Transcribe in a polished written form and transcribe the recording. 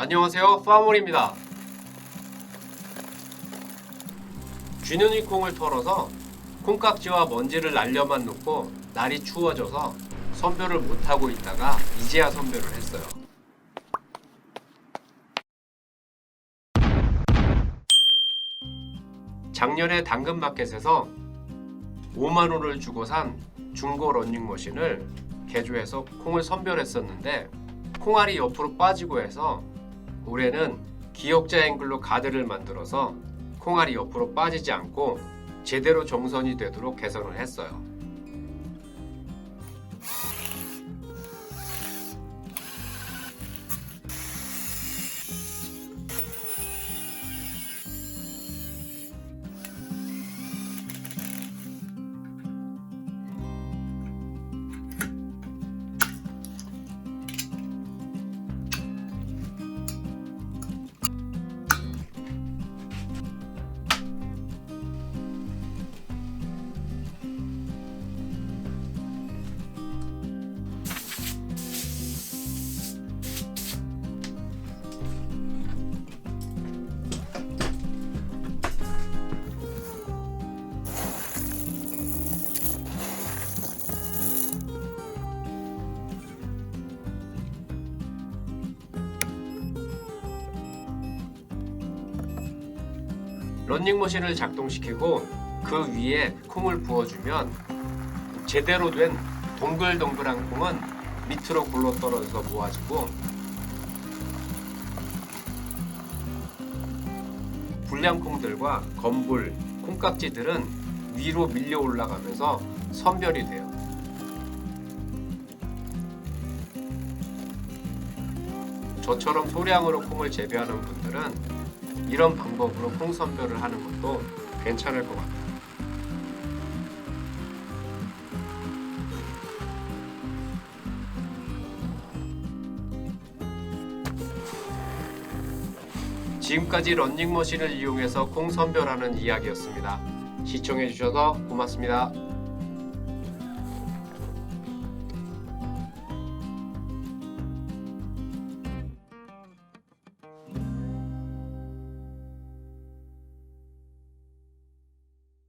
안녕하세요, 파몰입니다. 쥐눈이 콩을 털어서 콩깍지와 먼지를 날려만 놓고 날이 추워져서 선별을 못하고 있다가 이제야 선별을 했어요. 작년에 당근마켓에서 5만원을 주고 산 중고 러닝머신을 개조해서 콩을 선별했었는데 콩알이 옆으로 빠지고 해서 올해는 기역자 앵글로 가드를 만들어서 콩알이 옆으로 빠지지 않고 제대로 정선이 되도록 개선을 했어요. 런닝머신을 작동시키고 그 위에 콩을 부어주면 제대로 된 동글동글한 콩은 밑으로 굴러떨어져서 모아지고 불량콩들과 검불, 콩깍지들은 위로 밀려 올라가면서 선별이 돼요. 저처럼 소량으로 콩을 재배하는 분들은 이런 방법으로 콩 선별을 하는 것도 괜찮을 것 같아요. 지금까지 런닝머신을 이용해서 콩 선별하는 이야기였습니다. 시청해주셔서 고맙습니다.